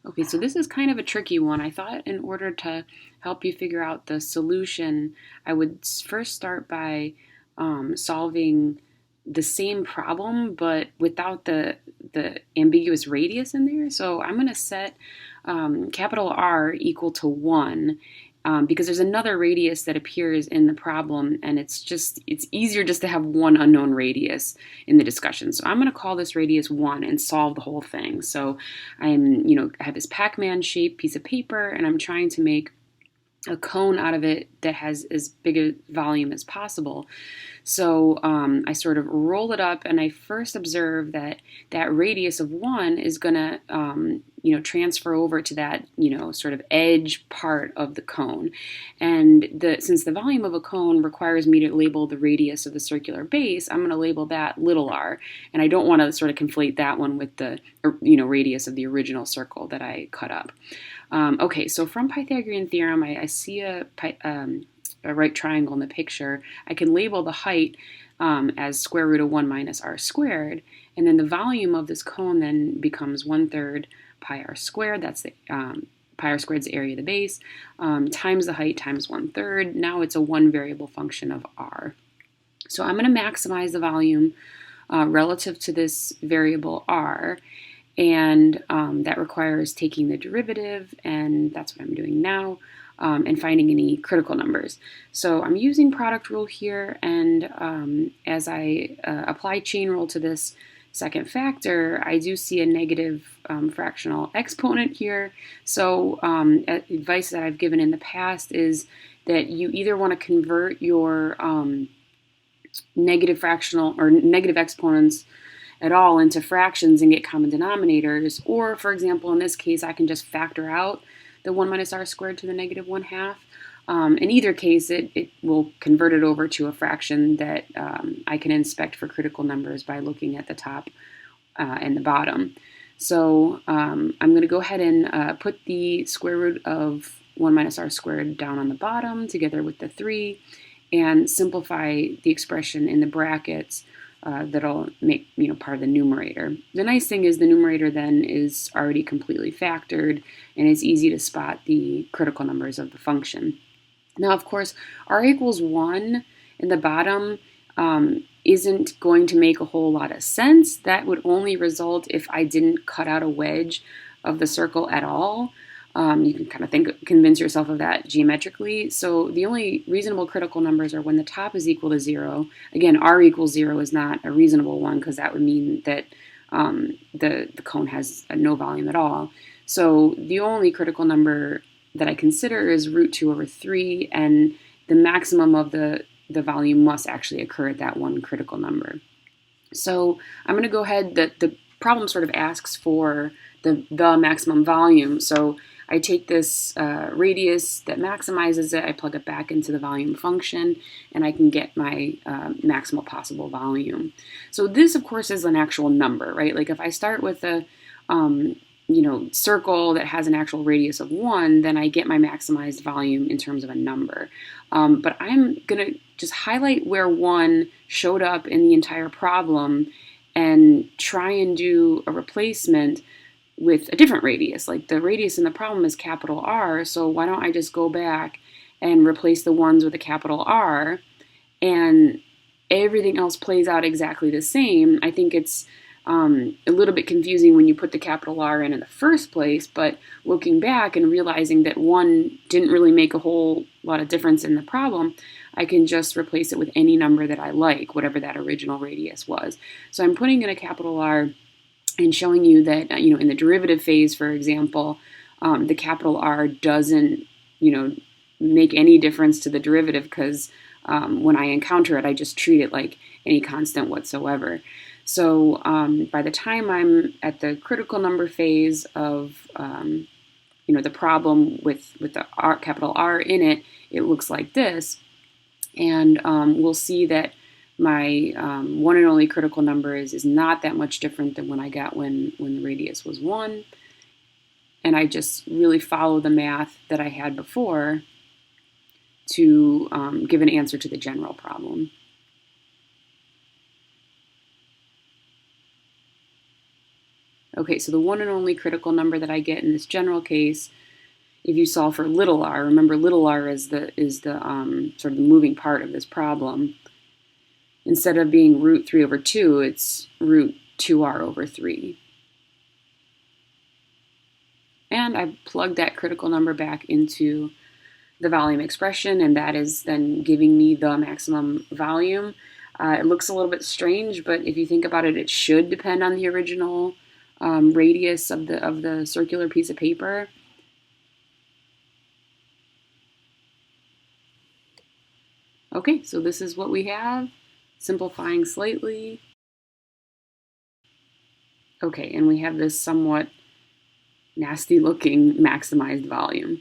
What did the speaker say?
Okay, so this is kind of a tricky one. I thought in order to help you figure out the solution, I would first start by solving the same problem, but without the ambiguous radius in there. So I'm going to set capital R equal to 1 because there's another radius that appears in the problem, and it's easier just to have one unknown radius in the discussion. So I'm going to call this radius 1 and solve the whole thing. So I have this Pac-Man shaped piece of paper, and I'm trying to make a cone out of it that has as big a volume as possible. So I sort of roll it up, and I first observe that that radius of 1 is going to, transfer over to that, sort of edge part of the cone. And since the volume of a cone requires me to label the radius of the circular base, I'm going to label that little r. And I don't want to sort of conflate that one with the, radius of the original circle that I cut up. Okay, so from Pythagorean theorem, I see a right triangle in the picture. I can label the height as square root of 1 minus r squared, and then the volume of this cone then becomes 1/3 pi r squared. That's the pi r squared is the area of the base, times the height times 1/3. Now it's a one variable function of r. So I'm going to maximize the volume relative to this variable r, and that requires taking the derivative, and that's what I'm doing now, and finding any critical numbers. So I'm using product rule here, and as I apply chain rule to this second factor, I do see a negative fractional exponent here. So advice that I've given in the past is that you either want to convert your negative fractional or negative exponents at all into fractions and get common denominators, or for example in this case I can just factor out the 1 minus r squared to the negative 1/2. In either case it will convert it over to a fraction that I can inspect for critical numbers by looking at the top and the bottom. So I'm going to go ahead and put the square root of 1 minus r squared down on the bottom together with the 3 and simplify the expression in the brackets that'll make part of the numerator. The nice thing is the numerator then is already completely factored, and it's easy to spot the critical numbers of the function. Now, of course, r equals 1 in the bottom isn't going to make a whole lot of sense. That would only result if I didn't cut out a wedge of the circle at all. You can kind of convince yourself of that geometrically. So the only reasonable critical numbers are when the top is equal to 0. Again, r equals 0 is not a reasonable one because that would mean that the cone has no volume at all. So the only critical number that I consider is root 2 over 3, and the maximum of the volume must actually occur at that one critical number. So I'm going to go ahead, the problem sort of asks for the maximum volume. So I take this radius that maximizes it, I plug it back into the volume function, and I can get my maximal possible volume. So this, of course, is an actual number, right? Like if I start with a circle that has an actual radius of 1, then I get my maximized volume in terms of a number. But I'm going to just highlight where 1 showed up in the entire problem and try and do a replacement with a different radius. Like the radius in the problem is capital R, so why don't I just go back and replace the 1s with a capital R, and everything else plays out exactly the same. I think it's a little bit confusing when you put the capital R in the first place, but looking back and realizing that 1 didn't really make a whole lot of difference in the problem, I can just replace it with any number that I like, whatever that original radius was. So I'm putting in a capital R and showing you that, in the derivative phase, for example, the capital R doesn't, make any difference to the derivative because when I encounter it, I just treat it like any constant whatsoever. So by the time I'm at the critical number phase of, the problem with the R, capital R in it, it looks like this. And we'll see that my one and only critical number is not that much different than when I got when the radius was 1. And I just really follow the math that I had before to give an answer to the general problem. Okay, so the one and only critical number that I get in this general case, if you solve for little r, remember little r is the sort of the moving part of this problem. Instead of being root 3 over 2, it's root 2r over 3. And I plugged that critical number back into the volume expression, and that is then giving me the maximum volume. It looks a little bit strange, but if you think about it, it should depend on the original radius of the circular piece of paper. Okay, so this is what we have, simplifying slightly. Okay, and we have this somewhat nasty looking maximized volume.